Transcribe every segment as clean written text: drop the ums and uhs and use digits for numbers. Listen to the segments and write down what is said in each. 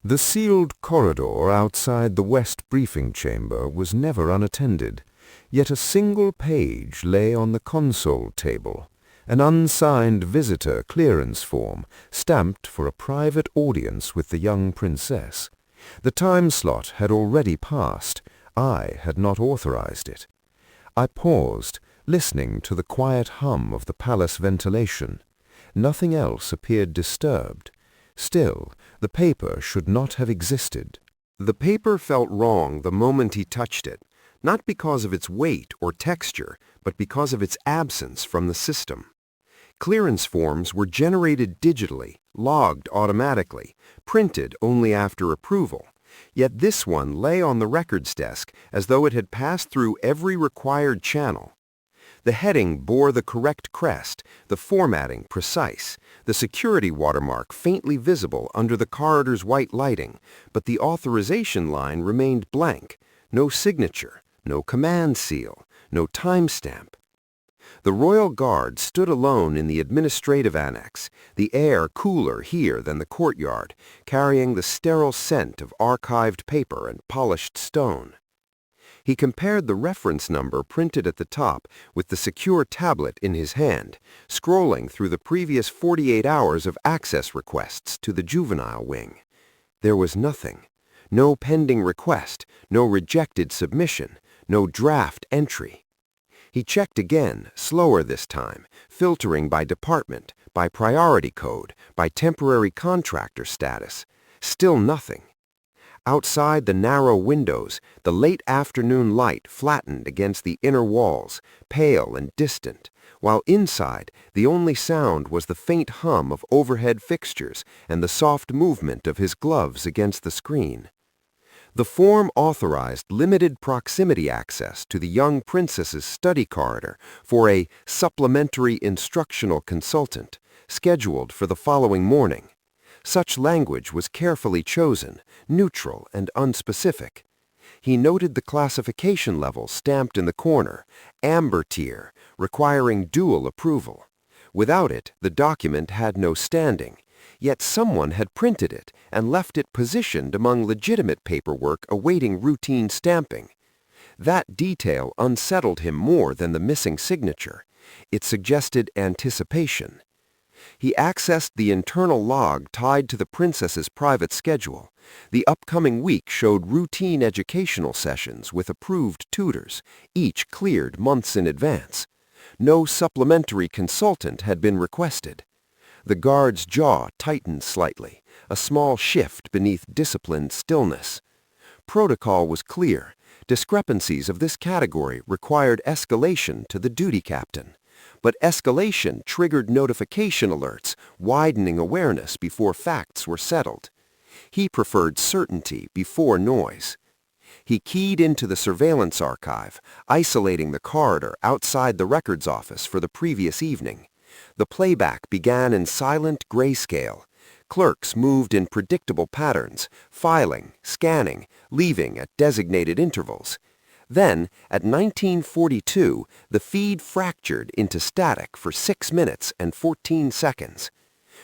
The sealed corridor outside the West briefing chamber was never unattended, yet a single page lay on the console table, an unsigned visitor clearance form stamped for a private audience with the young princess. The time slot had already passed. I had not authorized it. I paused, listening to the quiet hum of the palace ventilation. Nothing else appeared disturbed. Still, the paper should not have existed. The paper felt wrong the moment he touched it, not because of its weight or texture, but because of its absence from the system. Clearance forms were generated digitally, logged automatically, printed only after approval. Yet this one lay on the records desk as though it had passed through every required channel. The heading bore the correct crest, the formatting precise, the security watermark faintly visible under the corridor's white lighting, but the authorization line remained blank, no signature, no command seal, no timestamp. The royal guard stood alone in the administrative annex, the air cooler here than the courtyard, carrying the sterile scent of archived paper and polished stone. He compared the reference number printed at the top with the secure tablet in his hand, scrolling through the previous 48 hours of access requests to the juvenile wing. There was nothing. No pending request, no rejected submission, no draft entry. He checked again, slower this time, filtering by department, by priority code, by temporary contractor status. Still nothing. Outside the narrow windows, the late afternoon light flattened against the inner walls, pale and distant, while inside the only sound was the faint hum of overhead fixtures and the soft movement of his gloves against the screen. The form authorized limited proximity access to the young princess's study corridor for a supplementary instructional consultant, scheduled for the following morning. Such language was carefully chosen, neutral and unspecific. He noted the classification level stamped in the corner, amber tier, requiring dual approval. Without it, the document had no standing, yet someone had printed it and left it positioned among legitimate paperwork awaiting routine stamping. That detail unsettled him more than the missing signature. It suggested anticipation. He accessed the internal log tied to the princess's private schedule. The upcoming week showed routine educational sessions with approved tutors, each cleared months in advance. No supplementary consultant had been requested. The guard's jaw tightened slightly, a small shift beneath disciplined stillness. Protocol was clear. Discrepancies of this category required escalation to the duty captain. But escalation triggered notification alerts, widening awareness before facts were settled. He preferred certainty before noise. He keyed into the surveillance archive, isolating the corridor outside the records office for the previous evening. The playback began in silent grayscale. Clerks moved in predictable patterns, filing, scanning, leaving at designated intervals. Then, at 1942, the feed fractured into static for 6 minutes and 14 seconds.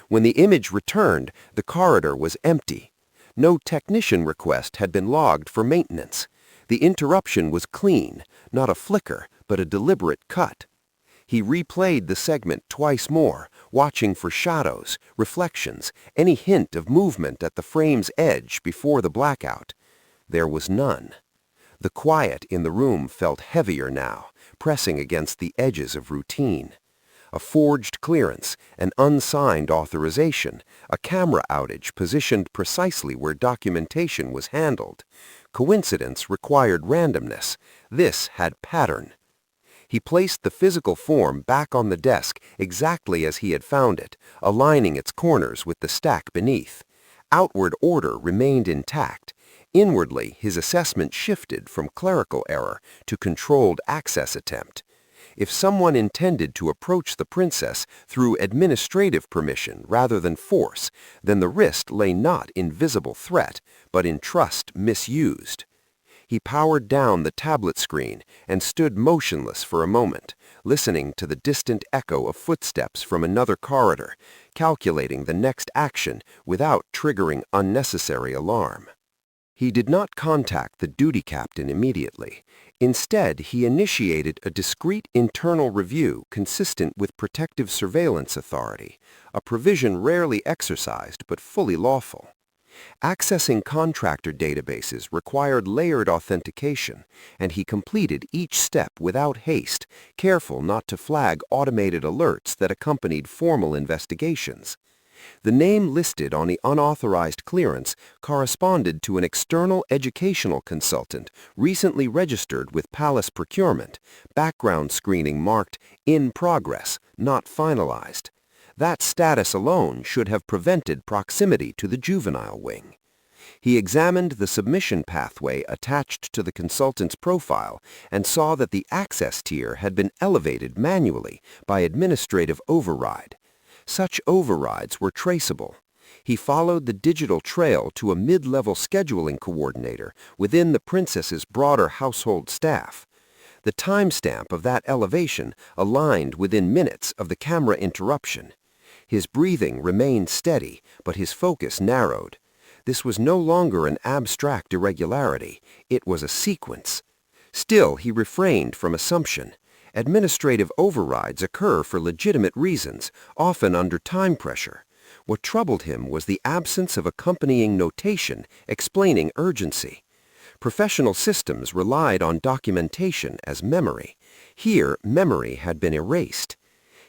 When the image returned, the corridor was empty. No technician request had been logged for maintenance. The interruption was clean, not a flicker, but a deliberate cut. He replayed the segment twice more, watching for shadows, reflections, any hint of movement at the frame's edge before the blackout. There was none. The quiet in the room felt heavier now, pressing against the edges of routine. A forged clearance, an unsigned authorization, a camera outage positioned precisely where documentation was handled. Coincidence required randomness. This had pattern. He placed the physical form back on the desk exactly as he had found it, aligning its corners with the stack beneath. Outward order remained intact. Inwardly, his assessment shifted from clerical error to controlled access attempt. If someone intended to approach the princess through administrative permission rather than force, then the risk lay not in visible threat, but in trust misused. He powered down the tablet screen and stood motionless for a moment, listening to the distant echo of footsteps from another corridor, calculating the next action without triggering unnecessary alarm. He did not contact the duty captain immediately. Instead, he initiated a discreet internal review consistent with protective surveillance authority, a provision rarely exercised but fully lawful. Accessing contractor databases required layered authentication, and he completed each step without haste, careful not to flag automated alerts that accompanied formal investigations. The name listed on the unauthorized clearance corresponded to an external educational consultant recently registered with Palace Procurement, background screening marked "in progress, not finalized." That status alone should have prevented proximity to the juvenile wing. He examined the submission pathway attached to the consultant's profile and saw that the access tier had been elevated manually by administrative override. Such overrides were traceable. He followed the digital trail to a mid-level scheduling coordinator within the princess's broader household staff. The timestamp of that elevation aligned within minutes of the camera interruption. His breathing remained steady, but his focus narrowed. This was no longer an abstract irregularity. It was a sequence. Still, he refrained from assumption. Administrative overrides occur for legitimate reasons, often under time pressure. What troubled him was the absence of accompanying notation explaining urgency. Professional systems relied on documentation as memory. Here, memory had been erased.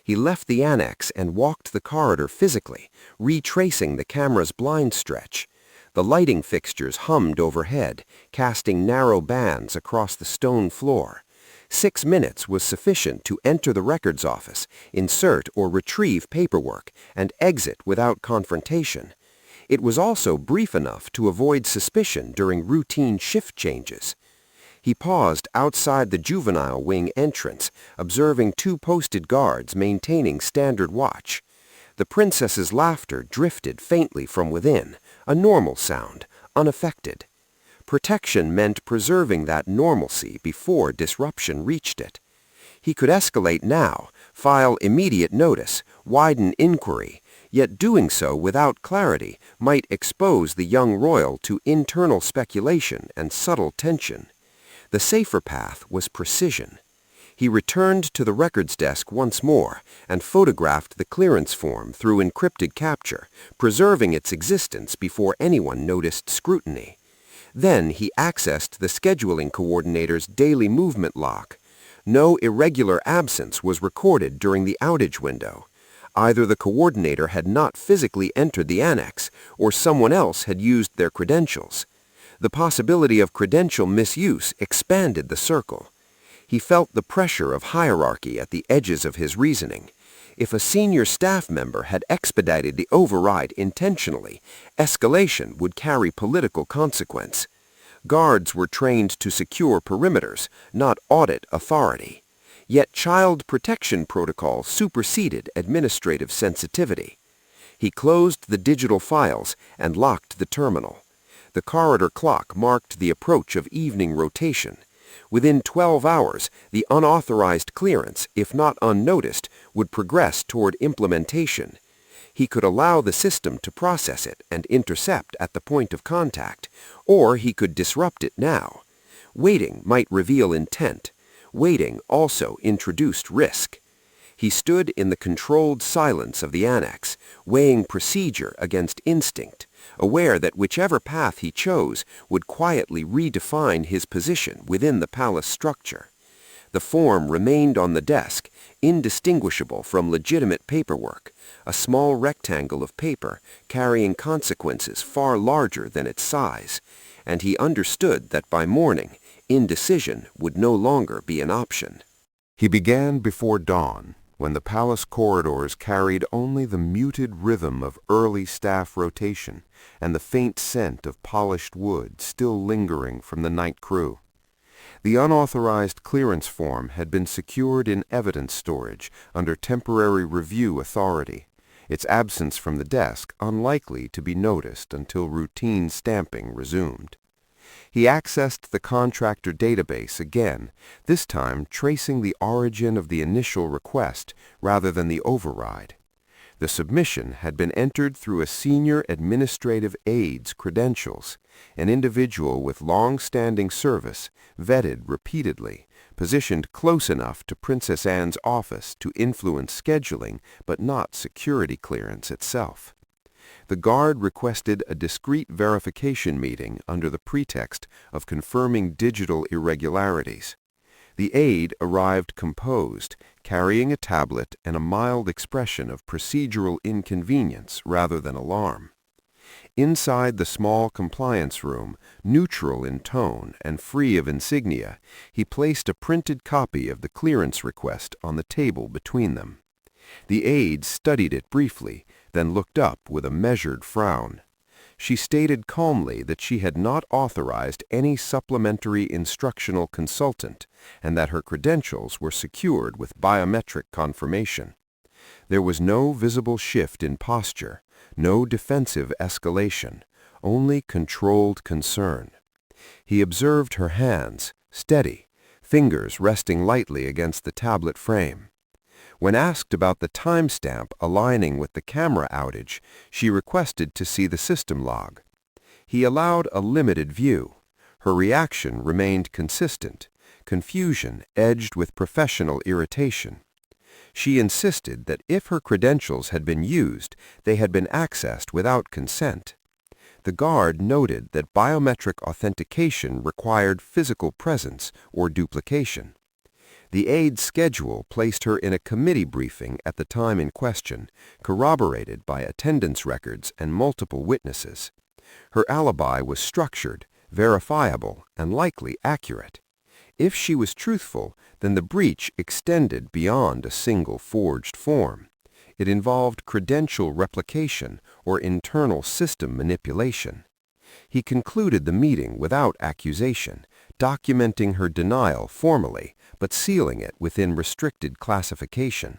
He left the annex and walked the corridor physically, retracing the camera's blind stretch. The lighting fixtures hummed overhead, casting narrow bands across the stone floor. 6 minutes was sufficient to enter the records office, insert or retrieve paperwork, and exit without confrontation. It was also brief enough to avoid suspicion during routine shift changes. He paused outside the juvenile wing entrance, observing 2 posted guards maintaining standard watch. The princess's laughter drifted faintly from within, a normal sound, unaffected. Protection meant preserving that normalcy before disruption reached it. He could escalate now, file immediate notice, widen inquiry, yet doing so without clarity might expose the young royal to internal speculation and subtle tension. The safer path was precision. He returned to the records desk once more and photographed the clearance form through encrypted capture, preserving its existence before anyone noticed scrutiny. Then he accessed the scheduling coordinator's daily movement log. No irregular absence was recorded during the outage window. Either the coordinator had not physically entered the annex, or someone else had used their credentials. The possibility of credential misuse expanded the circle. He felt the pressure of hierarchy at the edges of his reasoning. If a senior staff member had expedited the override intentionally, escalation would carry political consequence. Guards were trained to secure perimeters, not audit authority. Yet child protection protocol superseded administrative sensitivity. He closed the digital files and locked the terminal. The corridor clock marked the approach of evening rotation. Within 12 hours, the unauthorized clearance, if not unnoticed, would progress toward implementation. He could allow the system to process it and intercept at the point of contact, or he could disrupt it now. Waiting might reveal intent. Waiting also introduced risk. He stood in the controlled silence of the annex, weighing procedure against instinct, aware that whichever path he chose would quietly redefine his position within the palace structure. The form remained on the desk, indistinguishable from legitimate paperwork, a small rectangle of paper carrying consequences far larger than its size, and he understood that by morning, indecision would no longer be an option. He began before dawn, when the palace corridors carried only the muted rhythm of early staff rotation and the faint scent of polished wood still lingering from the night crew. The unauthorized clearance form had been secured in evidence storage under temporary review authority, its absence from the desk unlikely to be noticed until routine stamping resumed. He accessed the contractor database again, this time tracing the origin of the initial request rather than the override. The submission had been entered through a senior administrative aide's credentials, an individual with long-standing service, vetted repeatedly, positioned close enough to Princess Anne's office to influence scheduling but not security clearance itself. The guard requested a discreet verification meeting under the pretext of confirming digital irregularities. The aide arrived composed, carrying a tablet and a mild expression of procedural inconvenience rather than alarm. Inside the small compliance room, neutral in tone and free of insignia, he placed a printed copy of the clearance request on the table between them. The aide studied it briefly, then looked up with a measured frown. She stated calmly that she had not authorized any supplementary instructional consultant and that her credentials were secured with biometric confirmation. There was no visible shift in posture, no defensive escalation, only controlled concern. He observed her hands, steady, fingers resting lightly against the tablet frame. When asked about the timestamp aligning with the camera outage, she requested to see the system log. He allowed a limited view. Her reaction remained consistent, confusion edged with professional irritation. She insisted that if her credentials had been used, they had been accessed without consent. The guard noted that biometric authentication required physical presence or duplication. The aide's schedule placed her in a committee briefing at the time in question, corroborated by attendance records and multiple witnesses. Her alibi was structured, verifiable, and likely accurate. If she was truthful, then the breach extended beyond a single forged form. It involved credential replication or internal system manipulation. He concluded the meeting without accusation, documenting her denial formally, but sealing it within restricted classification.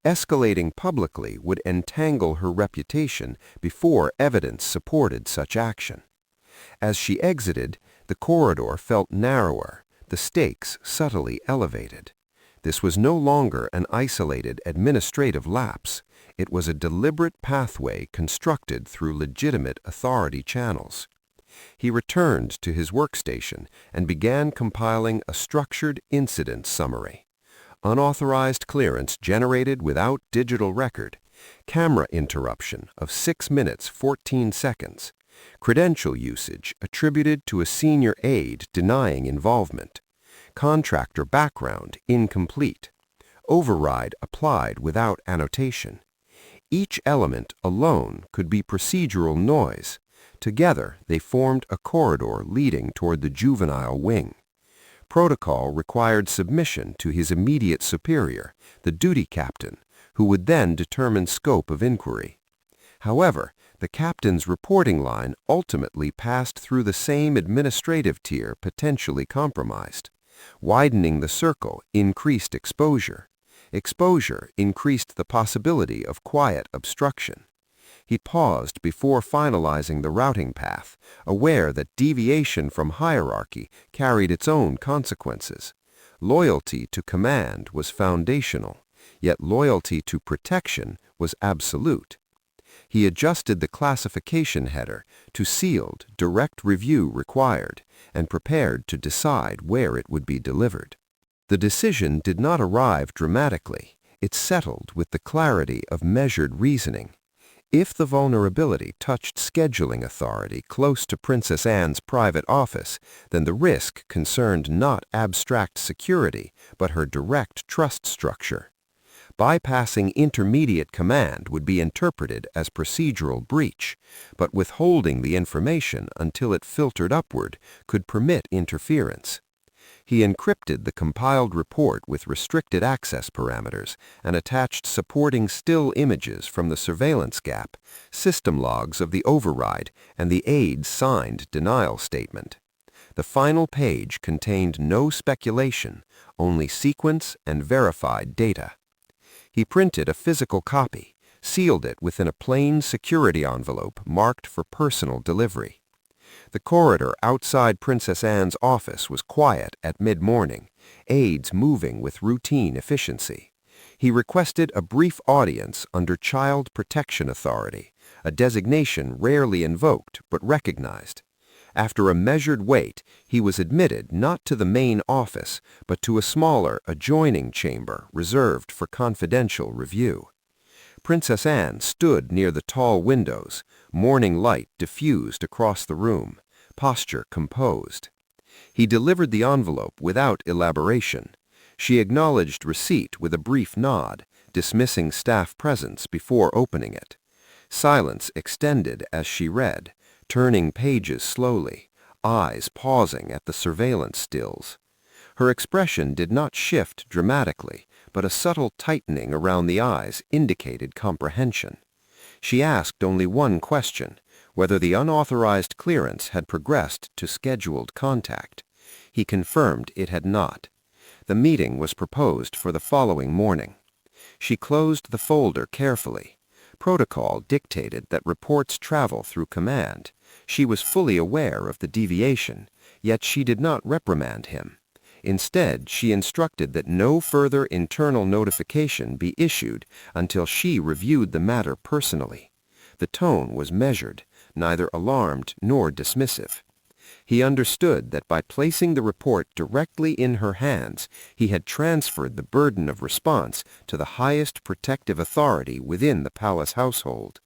Escalating publicly would entangle her reputation before evidence supported such action. As she exited, the corridor felt narrower, the stakes subtly elevated. This was no longer an isolated administrative lapse. It was a deliberate pathway constructed through legitimate authority channels. He returned to his workstation and began compiling a structured incident summary. Unauthorized clearance generated without digital record. Camera interruption of 6 minutes 14 seconds. Credential usage attributed to a senior aide denying involvement. Contractor background incomplete. Override applied without annotation. Each element alone could be procedural noise. Together, they formed a corridor leading toward the juvenile wing. Protocol required submission to his immediate superior, the duty captain, who would then determine scope of inquiry. However, the captain's reporting line ultimately passed through the same administrative tier potentially compromised. Widening the circle increased exposure. Exposure increased the possibility of quiet obstruction. He paused before finalizing the routing path, aware that deviation from hierarchy carried its own consequences. Loyalty to command was foundational, yet loyalty to protection was absolute. He adjusted the classification header to sealed, direct review required, and prepared to decide where it would be delivered. The decision did not arrive dramatically. It settled with the clarity of measured reasoning. If the vulnerability touched scheduling authority close to Princess Anne's private office, then the risk concerned not abstract security, but her direct trust structure. Bypassing intermediate command would be interpreted as procedural breach, but withholding the information until it filtered upward could permit interference. He encrypted the compiled report with restricted access parameters and attached supporting still images from the surveillance gap, system logs of the override, and the aide's signed denial statement. The final page contained no speculation, only sequence and verified data. He printed a physical copy, sealed it within a plain security envelope marked for personal delivery. The corridor outside Princess Anne's office was quiet at mid-morning, aides moving with routine efficiency. He requested a brief audience under Child Protection Authority, a designation rarely invoked but recognized. After a measured wait, he was admitted not to the main office, but to a smaller, adjoining chamber reserved for confidential review. Princess Anne stood near the tall windows, morning light diffused across the room, posture composed. He delivered the envelope without elaboration. She acknowledged receipt with a brief nod, dismissing staff presence before opening it. Silence extended as she read, turning pages slowly, eyes pausing at the surveillance stills. Her expression did not shift dramatically, but a subtle tightening around the eyes indicated comprehension. She asked only one question, whether the unauthorized clearance had progressed to scheduled contact. He confirmed it had not. The meeting was proposed for the following morning. She closed the folder carefully. Protocol dictated that reports travel through command. She was fully aware of the deviation, yet she did not reprimand him. Instead, she instructed that no further internal notification be issued until she reviewed the matter personally. The tone was measured, neither alarmed nor dismissive. He understood that by placing the report directly in her hands, he had transferred the burden of response to the highest protective authority within the palace household.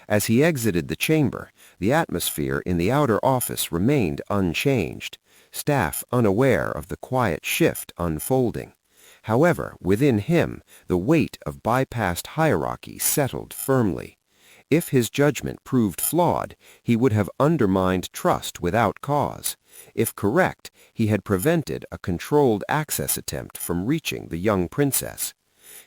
As he exited the chamber, the atmosphere in the outer office remained unchanged, staff unaware of the quiet shift unfolding. However, within him, the weight of bypassed hierarchy settled firmly. If his judgment proved flawed, he would have undermined trust without cause. If correct, he had prevented a controlled access attempt from reaching the young princess.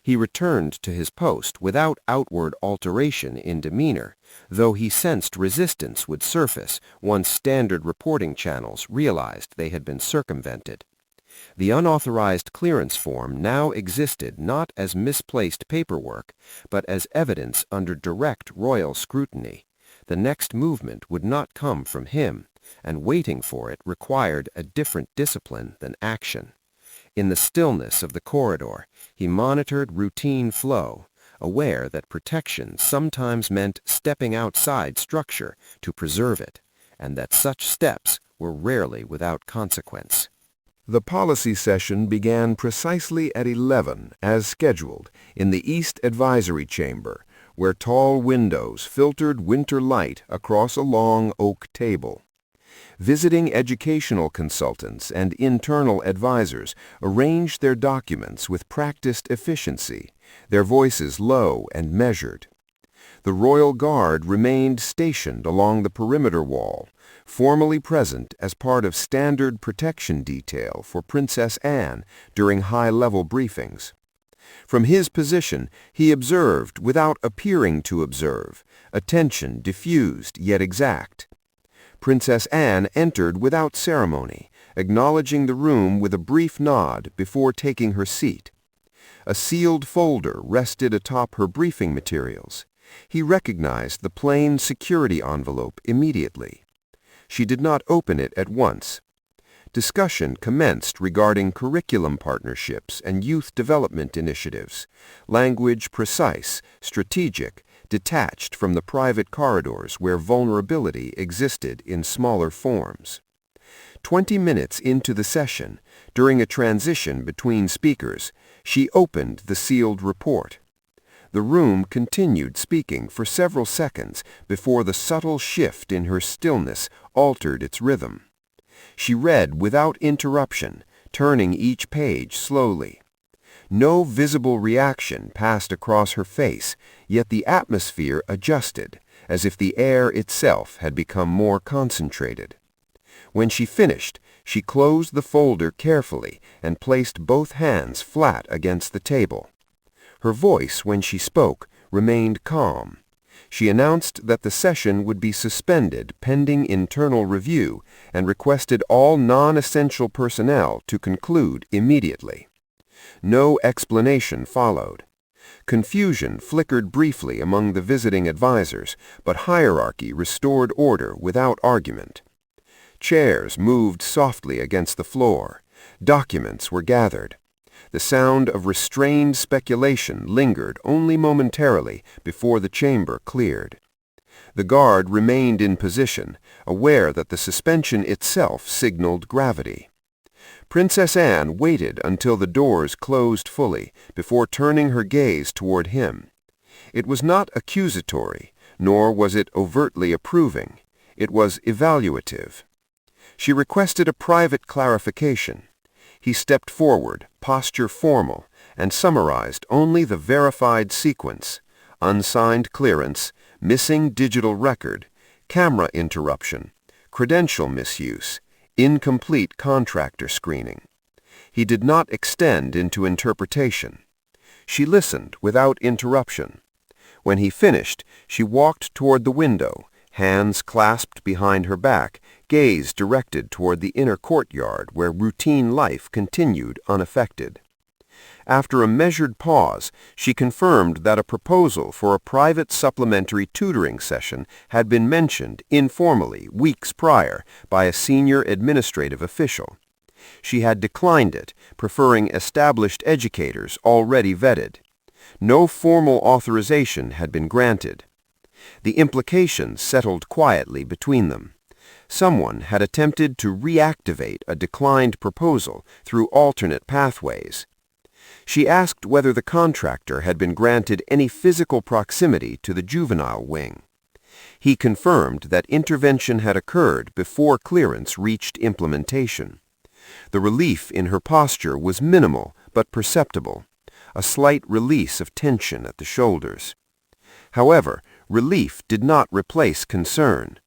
He returned to his post without outward alteration in demeanor, though he sensed resistance would surface once standard reporting channels realized they had been circumvented. The unauthorized clearance form now existed not as misplaced paperwork, but as evidence under direct royal scrutiny. The next movement would not come from him, and waiting for it required a different discipline than action. In the stillness of the corridor, he monitored routine flow, aware that protection sometimes meant stepping outside structure to preserve it, and that such steps were rarely without consequence. The policy session began precisely at 11, as scheduled, in the East Advisory Chamber, where tall windows filtered winter light across a long oak table. Visiting educational consultants and internal advisors arranged their documents with practiced efficiency, their voices low and measured. The Royal Guard remained stationed along the perimeter wall, formally present as part of standard protection detail for Princess Anne during high-level briefings. From his position, he observed without appearing to observe, attention diffused yet exact. Princess Anne entered without ceremony, acknowledging the room with a brief nod before taking her seat. A sealed folder rested atop her briefing materials. He recognized the plain security envelope immediately. She did not open it at once. Discussion commenced regarding curriculum partnerships and youth development initiatives, language precise, strategic, detached from the private corridors where vulnerability existed in smaller forms. 20 minutes into the session, during a transition between speakers, she opened the sealed report. The room continued speaking for several seconds before the subtle shift in her stillness altered its rhythm. She read without interruption, turning each page slowly. No visible reaction passed across her face, yet the atmosphere adjusted, as if the air itself had become more concentrated. When she finished, she closed the folder carefully and placed both hands flat against the table. Her voice, when she spoke, remained calm. She announced that the session would be suspended pending internal review and requested all non-essential personnel to conclude immediately. No explanation followed. Confusion flickered briefly among the visiting advisors, but hierarchy restored order without argument. Chairs moved softly against the floor. Documents were gathered. The sound of restrained speculation lingered only momentarily before the chamber cleared. The guard remained in position, aware that the suspension itself signaled gravity. Princess Anne waited until the doors closed fully before turning her gaze toward him. It was not accusatory, nor was it overtly approving. It was evaluative. She requested a private clarification. He stepped forward, posture formal, and summarized only the verified sequence: unsigned clearance, missing digital record, camera interruption, credential misuse, incomplete contractor screening. He did not extend into interpretation. She listened without interruption. When he finished, she walked toward the window, hands clasped behind her back, gaze directed toward the inner courtyard where routine life continued unaffected. After a measured pause, she confirmed that a proposal for a private supplementary tutoring session had been mentioned informally weeks prior by a senior administrative official. She had declined it, preferring established educators already vetted. No formal authorization had been granted. The implications settled quietly between them. Someone had attempted to reactivate a declined proposal through alternate pathways. She asked whether the contractor had been granted any physical proximity to the juvenile wing. He confirmed that intervention had occurred before clearance reached implementation. The relief in her posture was minimal but perceptible, a slight release of tension at the shoulders. However, relief did not replace concern.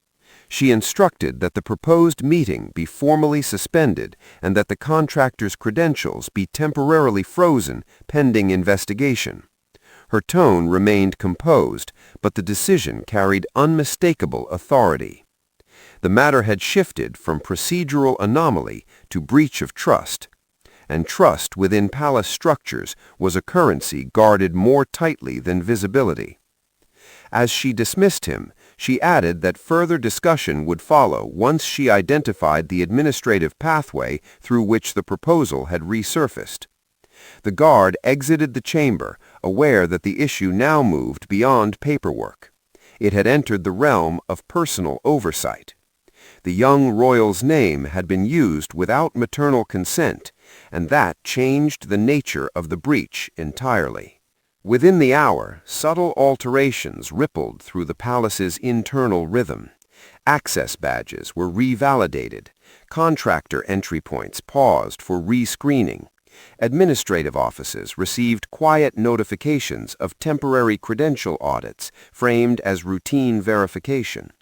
She instructed that the proposed meeting be formally suspended and that the contractor's credentials be temporarily frozen pending investigation. Her tone remained composed, but the decision carried unmistakable authority. The matter had shifted from procedural anomaly to breach of trust, and trust within palace structures was a currency guarded more tightly than visibility. As she dismissed him, she added that further discussion would follow once she identified the administrative pathway through which the proposal had resurfaced. The guard exited the chamber, aware that the issue now moved beyond paperwork. It had entered the realm of personal oversight. The young royal's name had been used without maternal consent, and that changed the nature of the breach entirely. Within the hour, subtle alterations rippled through the palace's internal rhythm. Access badges were revalidated, contractor entry points paused for rescreening. Administrative offices received quiet notifications of temporary credential audits framed as routine verification.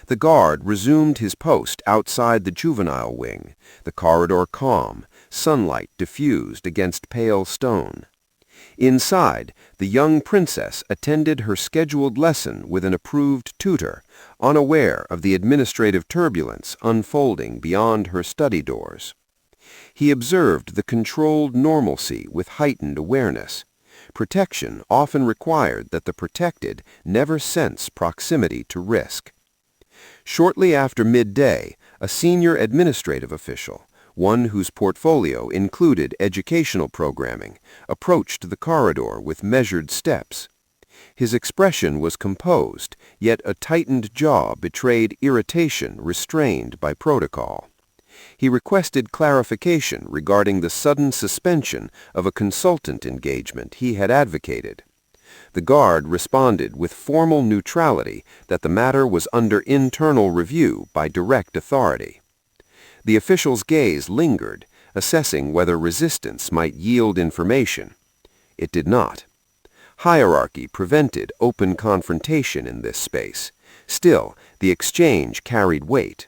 The guard resumed his post outside the juvenile wing, the corridor calm, sunlight diffused against pale stone. Inside, the young princess attended her scheduled lesson with an approved tutor, unaware of the administrative turbulence unfolding beyond her study doors. He observed the controlled normalcy with heightened awareness. Protection often required that the protected never sense proximity to risk. Shortly after midday, a senior administrative official, one whose portfolio included educational programming, approached the corridor with measured steps. His expression was composed, yet a tightened jaw betrayed irritation restrained by protocol. He requested clarification regarding the sudden suspension of a consultant engagement he had advocated. The guard responded with formal neutrality that the matter was under internal review by direct authority. The official's gaze lingered, assessing whether resistance might yield information. It did not. Hierarchy prevented open confrontation in this space. Still, the exchange carried weight.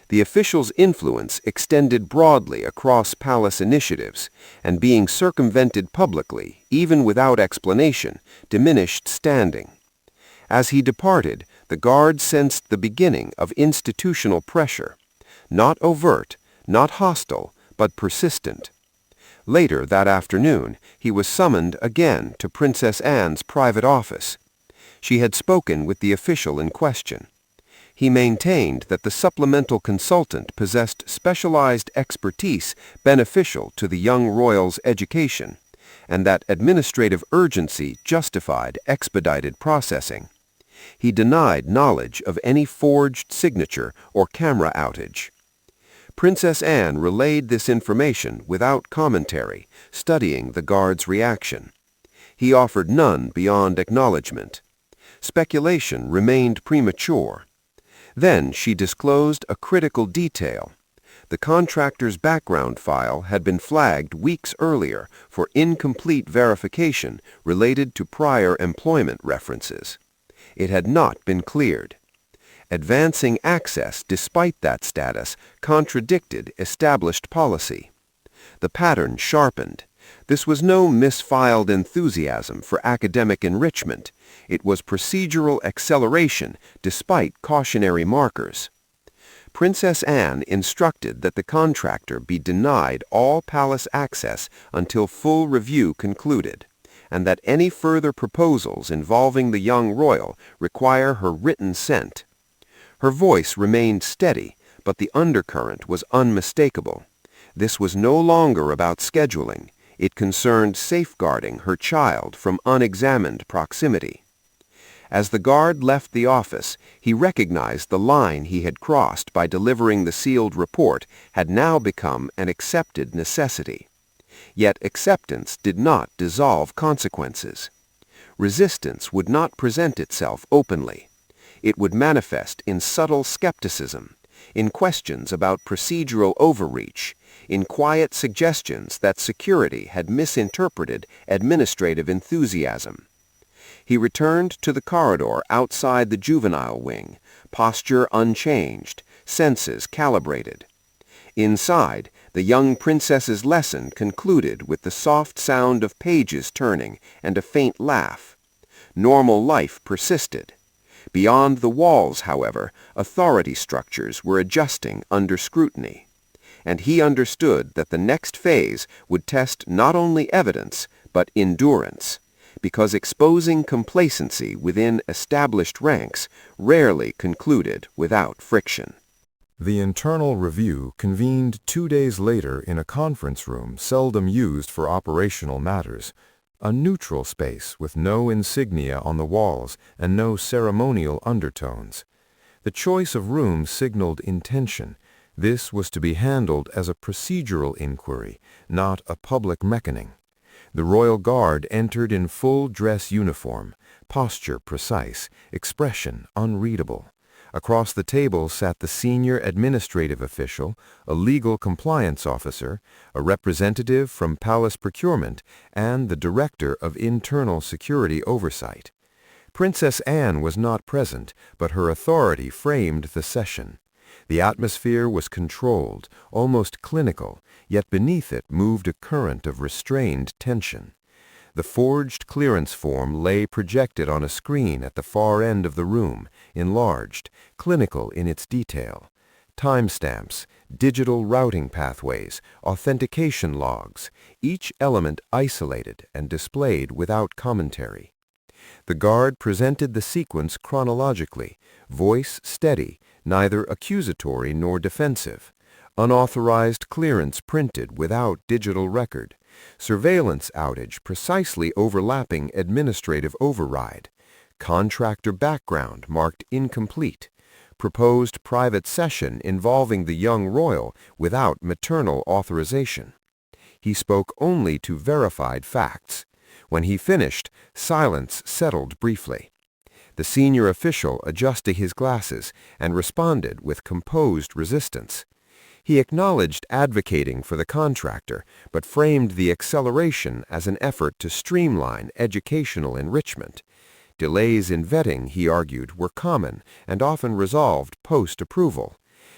The official's influence extended broadly across palace initiatives, and being circumvented publicly, even without explanation, diminished standing. As he departed, the guard sensed the beginning of institutional pressure. Not overt, not hostile, but persistent. Later that afternoon, he was summoned again to Princess Anne's private office. She had spoken with the official in question. He maintained that the supplemental consultant possessed specialized expertise beneficial to the young royal's education, and that administrative urgency justified expedited processing. He denied knowledge of any forged signature or camera outage. Princess Anne relayed this information without commentary, studying the guard's reaction. He offered none beyond acknowledgement. Speculation remained premature. Then she disclosed a critical detail. The contractor's background file had been flagged weeks earlier for incomplete verification related to prior employment references. It had not been cleared. Advancing access despite that status contradicted established policy. The pattern sharpened. This was no misfiled enthusiasm for academic enrichment. It was procedural acceleration despite cautionary markers. Princess Anne instructed that the contractor be denied all palace access until full review concluded, and that any further proposals involving the young royal require her written assent. Her voice remained steady, but the undercurrent was unmistakable. This was no longer about scheduling. It concerned safeguarding her child from unexamined proximity. As the guard left the office, he recognized the line he had crossed by delivering the sealed report had now become an accepted necessity. Yet acceptance did not dissolve consequences. Resistance would not present itself openly. It would manifest in subtle skepticism, in questions about procedural overreach, in quiet suggestions that security had misinterpreted administrative enthusiasm. He returned to the corridor outside the juvenile wing, posture unchanged, senses calibrated. Inside, the young princess's lesson concluded with the soft sound of pages turning and a faint laugh. Normal life persisted. Beyond the walls, however, authority structures were adjusting under scrutiny. And he understood that the next phase would test not only evidence, but endurance, because exposing complacency within established ranks rarely concluded without friction. The internal review convened 2 days later in a conference room seldom used for operational matters, a neutral space with no insignia on the walls and no ceremonial undertones. The choice of room signaled intention. This was to be handled as a procedural inquiry, not a public reckoning. The royal guard entered in full dress uniform, posture precise, expression unreadable. Across the table sat the senior administrative official, a legal compliance officer, a representative from palace procurement, and the director of internal security oversight. Princess Anne was not present, but her authority framed the session. The atmosphere was controlled, almost clinical, yet beneath it moved a current of restrained tension. The forged clearance form lay projected on a screen at the far end of the room, enlarged, clinical in its detail. Timestamps, digital routing pathways, authentication logs, each element isolated and displayed without commentary. The guard presented the sequence chronologically, voice steady, neither accusatory nor defensive. Unauthorized clearance printed without digital record. Surveillance outage precisely overlapping administrative override. Contractor background marked incomplete. Proposed private session involving the young royal without maternal authorization. He spoke only to verified facts. When he finished, silence settled briefly. The senior official adjusted his glasses and responded with composed resistance. He acknowledged advocating for the contractor, but framed the acceleration as an effort to streamline educational enrichment. Delays in vetting, he argued, were common and often resolved post-approval.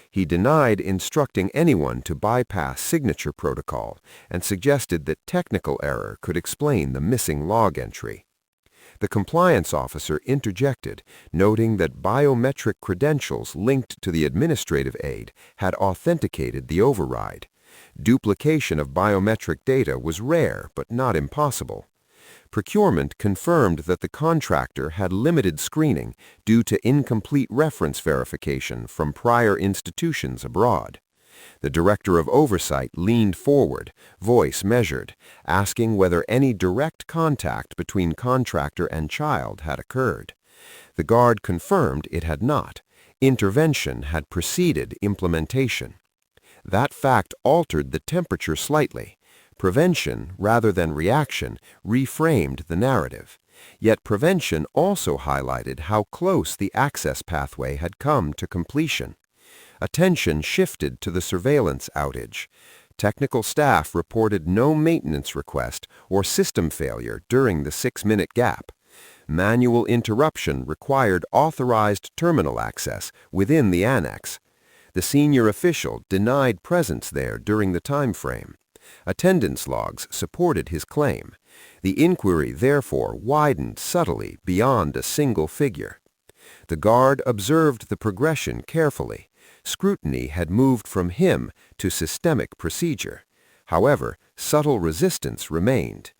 He denied instructing anyone to bypass signature protocol and suggested that technical error could explain the missing log entry. The compliance officer interjected, noting that biometric credentials linked to the administrative aid had authenticated the override. Duplication of biometric data was rare but not impossible. Procurement confirmed that the contractor had limited screening due to incomplete reference verification from prior institutions abroad. The Director of Oversight leaned forward, voice measured, asking whether any direct contact between contractor and child had occurred. The guard confirmed it had not. Intervention had preceded implementation. That fact altered the temperature slightly. Prevention, rather than reaction, reframed the narrative. Yet prevention also highlighted how close the access pathway had come to completion. Attention shifted to the surveillance outage. Technical staff reported no maintenance request or system failure during the 6-minute gap. Manual interruption required authorized terminal access within the annex. The senior official denied presence there during the time frame. Attendance logs supported his claim. The inquiry therefore widened subtly beyond a single figure. The guard observed the progression carefully. Scrutiny had moved from him to systemic procedure. However, subtle resistance remained.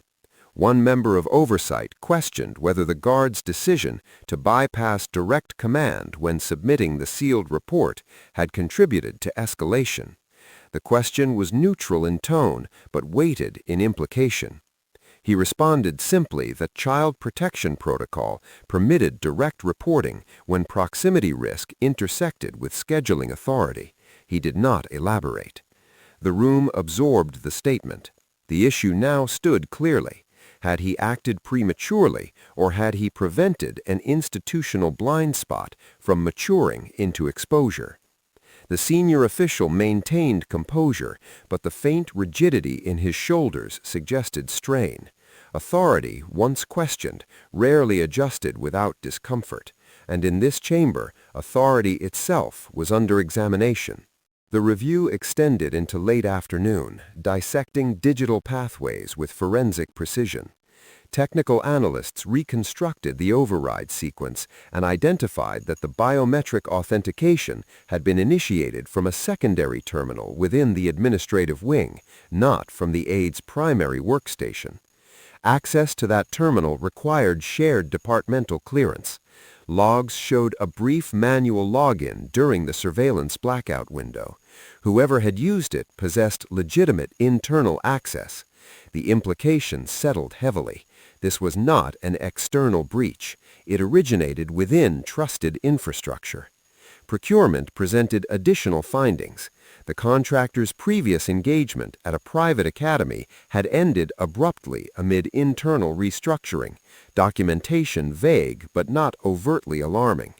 One member of oversight questioned whether the guard's decision to bypass direct command when submitting the sealed report had contributed to escalation. The question was neutral in tone, but weighted in implication. He responded simply that child protection protocol permitted direct reporting when proximity risk intersected with scheduling authority. He did not elaborate. The room absorbed the statement. The issue now stood clearly. Had he acted prematurely, or had he prevented an institutional blind spot from maturing into exposure? The senior official maintained composure, but the faint rigidity in his shoulders suggested strain. Authority, once questioned, rarely adjusted without discomfort, and in this chamber, authority itself was under examination. The review extended into late afternoon, dissecting digital pathways with forensic precision. Technical analysts reconstructed the override sequence and identified that the biometric authentication had been initiated from a secondary terminal within the administrative wing, not from the aide's primary workstation. Access to that terminal required shared departmental clearance. Logs showed a brief manual login during the surveillance blackout window. Whoever had used it possessed legitimate internal access. The implication settled heavily. This was not an external breach. It originated within trusted infrastructure. Procurement presented additional findings. The contractor's previous engagement at a private academy had ended abruptly amid internal restructuring, documentation vague but not overtly alarming.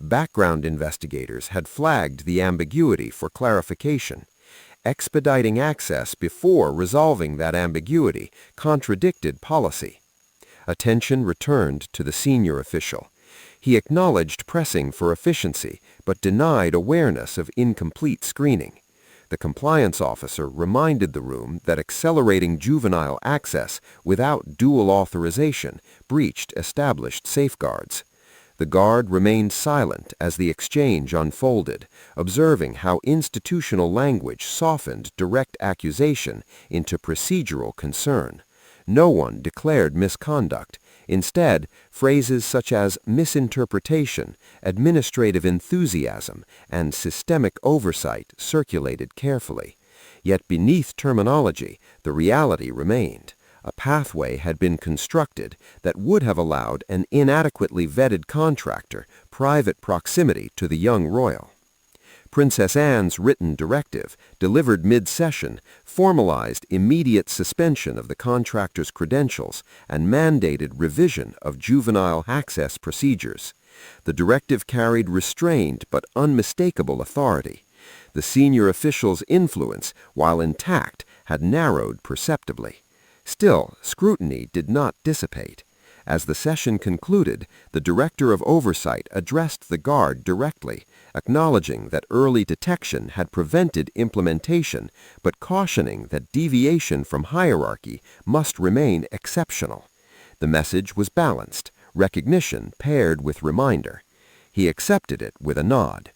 Background investigators had flagged the ambiguity for clarification. Expediting access before resolving that ambiguity contradicted policy. Attention returned to the senior official. He acknowledged pressing for efficiency, but denied awareness of incomplete screening. The compliance officer reminded the room that accelerating juvenile access without dual authorization breached established safeguards. The guard remained silent as the exchange unfolded, observing how institutional language softened direct accusation into procedural concern. No one declared misconduct. Instead, phrases such as misinterpretation, administrative enthusiasm, and systemic oversight circulated carefully. Yet beneath terminology, the reality remained. A pathway had been constructed that would have allowed an inadequately vetted contractor private proximity to the young royal. Princess Anne's written directive, delivered mid-session, formalized immediate suspension of the contractor's credentials and mandated revision of juvenile access procedures. The directive carried restrained but unmistakable authority. The senior official's influence, while intact, had narrowed perceptibly. Still, scrutiny did not dissipate. As the session concluded, the Director of Oversight addressed the guard directly, acknowledging that early detection had prevented implementation, but cautioning that deviation from hierarchy must remain exceptional. The message was balanced, recognition paired with reminder. He accepted it with a nod.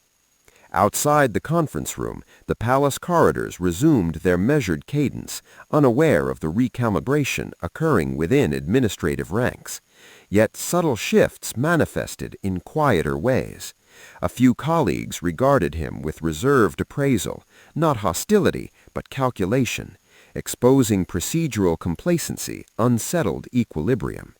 Outside the conference room, the palace corridors resumed their measured cadence, unaware of the recalibration occurring within administrative ranks. Yet subtle shifts manifested in quieter ways. A few colleagues regarded him with reserved appraisal, not hostility, but calculation, exposing procedural complacency, unsettled equilibrium.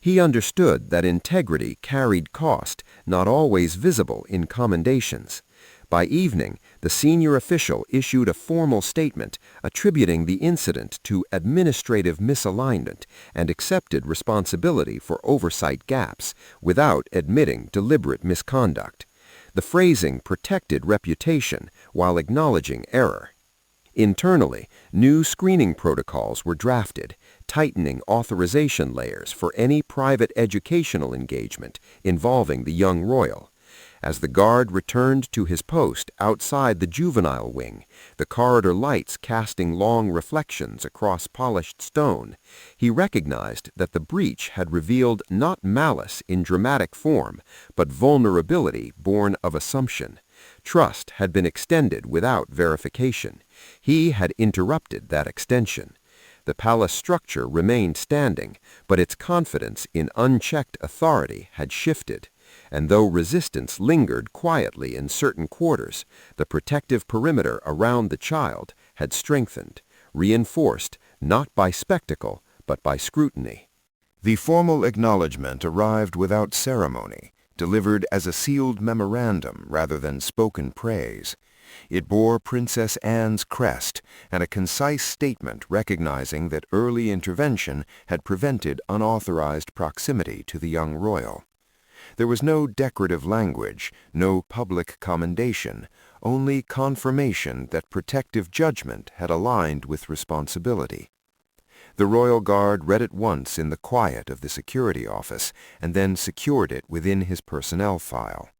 He understood that integrity carried cost, not always visible in commendations. By evening, the senior official issued a formal statement attributing the incident to administrative misalignment and accepted responsibility for oversight gaps without admitting deliberate misconduct. The phrasing protected reputation while acknowledging error. Internally, new screening protocols were drafted, tightening authorization layers for any private educational engagement involving the young royal. As the guard returned to his post outside the juvenile wing, the corridor lights casting long reflections across polished stone, he recognized that the breach had revealed not malice in dramatic form, but vulnerability born of assumption. Trust had been extended without verification. He had interrupted that extension. The palace structure remained standing, but its confidence in unchecked authority had shifted. And though resistance lingered quietly in certain quarters, the protective perimeter around the child had strengthened, reinforced not by spectacle, but by scrutiny. The formal acknowledgment arrived without ceremony, delivered as a sealed memorandum rather than spoken praise. It bore Princess Anne's crest and a concise statement recognizing that early intervention had prevented unauthorized proximity to the young royal. There was no decorative language, no public commendation, only confirmation that protective judgment had aligned with responsibility. The royal guard read it once in the quiet of the security office and then secured it within his personnel file.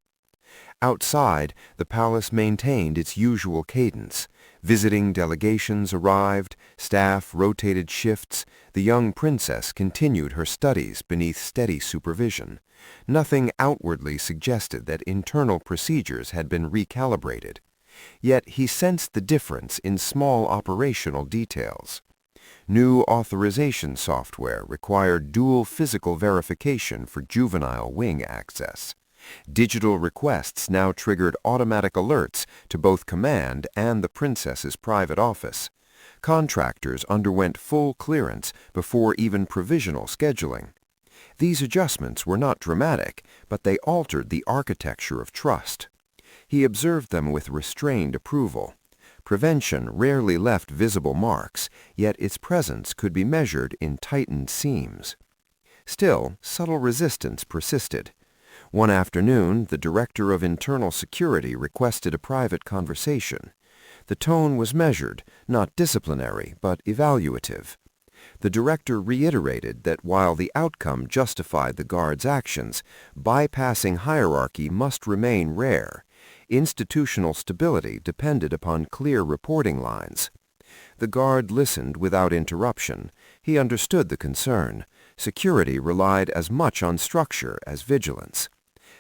Outside, the palace maintained its usual cadence. Visiting delegations arrived, staff rotated shifts, the young princess continued her studies beneath steady supervision. Nothing outwardly suggested that internal procedures had been recalibrated. Yet he sensed the difference in small operational details. New authorization software required dual physical verification for juvenile wing access. Digital requests now triggered automatic alerts to both command and the princess's private office. Contractors underwent full clearance before even provisional scheduling. These adjustments were not dramatic, but they altered the architecture of trust. He observed them with restrained approval. Prevention rarely left visible marks, yet its presence could be measured in tightened seams. Still, subtle resistance persisted. One afternoon, the Director of Internal Security requested a private conversation. The tone was measured, not disciplinary, but evaluative. The director reiterated that while the outcome justified the guard's actions, bypassing hierarchy must remain rare. Institutional stability depended upon clear reporting lines. The guard listened without interruption. He understood the concern. Security relied as much on structure as vigilance.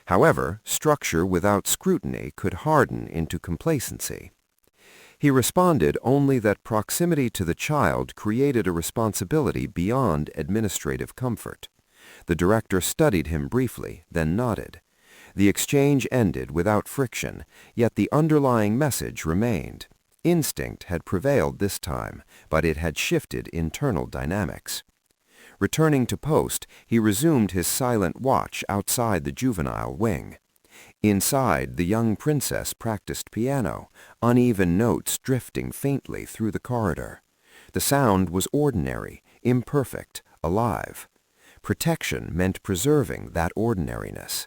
However, structure without scrutiny could harden into complacency. He responded only that proximity to the child created a responsibility beyond administrative comfort. The director studied him briefly, then nodded. The exchange ended without friction, yet the underlying message remained. Instinct had prevailed this time, but it had shifted internal dynamics. Returning to post, he resumed his silent watch outside the juvenile wing. Inside, the young princess practiced piano, uneven notes drifting faintly through the corridor. The sound was ordinary, imperfect, alive. Protection meant preserving that ordinariness.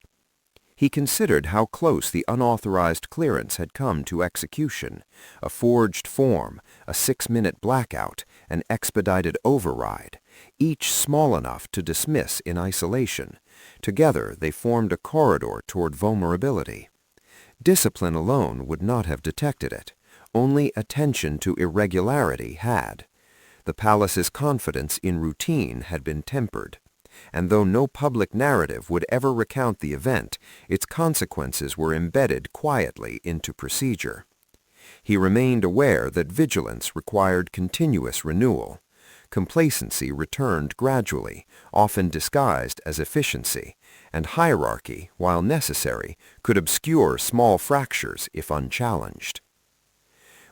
He considered how close the unauthorized clearance had come to execution. A forged form, a 6-minute blackout, an expedited override, each small enough to dismiss in isolation. Together they formed a corridor toward vulnerability. Discipline alone would not have detected it. Only attention to irregularity had. The palace's confidence in routine had been tempered. and though no public narrative would ever recount the event, its consequences were embedded quietly into procedure. He remained aware that vigilance required continuous renewal. Complacency returned gradually, often disguised as efficiency, and hierarchy, while necessary, could obscure small fractures if unchallenged.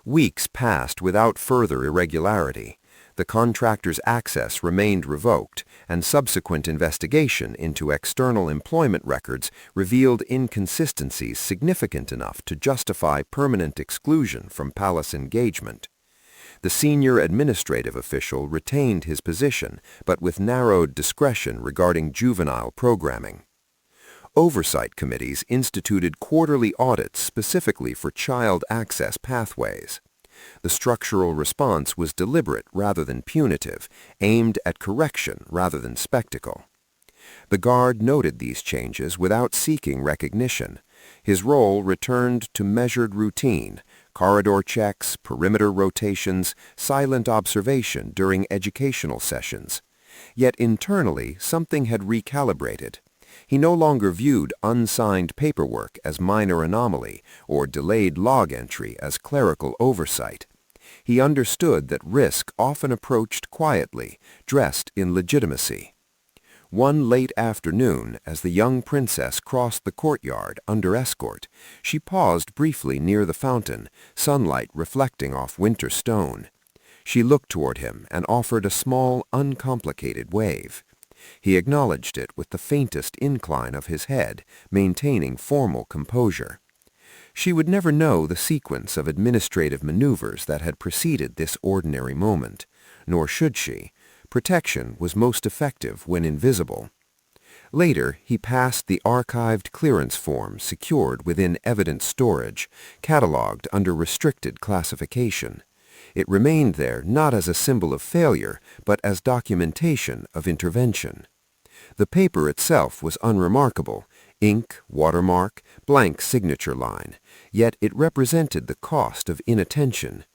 Weeks passed without further irregularity. The contractor's access remained revoked, and subsequent investigation into external employment records revealed inconsistencies significant enough to justify permanent exclusion from palace engagement. The senior administrative official retained his position, but with narrowed discretion regarding juvenile programming. Oversight committees instituted quarterly audits specifically for child access pathways. The structural response was deliberate rather than punitive, aimed at correction rather than spectacle. The guard noted these changes without seeking recognition. His role returned to measured routine, corridor checks, perimeter rotations, silent observation during educational sessions. Yet internally, something had recalibrated. He no longer viewed unsigned paperwork as minor anomaly or delayed log entry as clerical oversight. He understood that risk often approached quietly, dressed in legitimacy. One late afternoon, as the young princess crossed the courtyard under escort, she paused briefly near the fountain, sunlight reflecting off winter stone. She looked toward him and offered a small, uncomplicated wave. He acknowledged it with the faintest incline of his head, maintaining formal composure. She would never know the sequence of administrative maneuvers that had preceded this ordinary moment, nor should she. Protection was most effective when invisible. Later, he passed the archived clearance form secured within evidence storage, catalogued under restricted classification. It remained there not as a symbol of failure, but as documentation of intervention. The paper itself was unremarkable, ink, watermark, blank signature line, yet it represented the cost of inattention.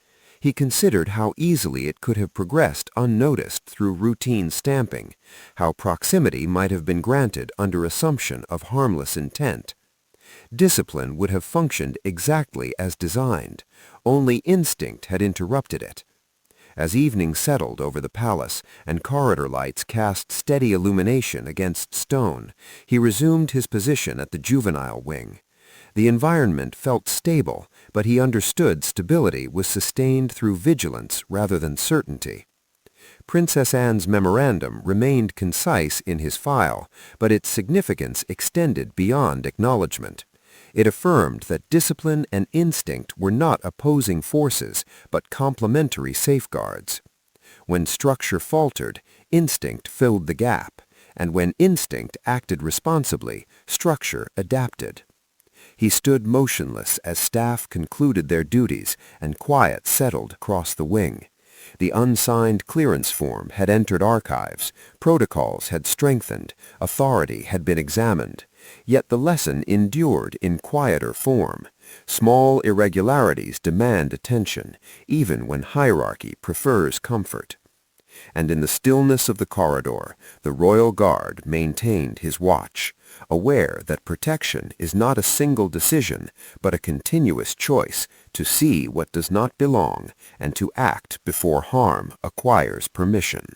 He considered how easily it could have progressed unnoticed through routine stamping, how proximity might have been granted under assumption of harmless intent. Discipline would have functioned exactly as designed. Only instinct had interrupted it. As evening settled over the palace and corridor lights cast steady illumination against stone, he resumed his position at the juvenile wing. The environment felt stable, but he understood stability was sustained through vigilance rather than certainty. Princess Anne's memorandum remained concise in his file, but its significance extended beyond acknowledgement. It affirmed that discipline and instinct were not opposing forces, but complementary safeguards. When structure faltered, instinct filled the gap, and when instinct acted responsibly, structure adapted. He stood motionless as staff concluded their duties and quiet settled across the wing. The unsigned clearance form had entered archives, protocols had strengthened, authority had been examined. Yet the lesson endured in quieter form. Small irregularities demand attention, even when hierarchy prefers comfort. And in the stillness of the corridor, the royal guard maintained his watch, aware that protection is not a single decision, but a continuous choice to see what does not belong and to act before harm acquires permission.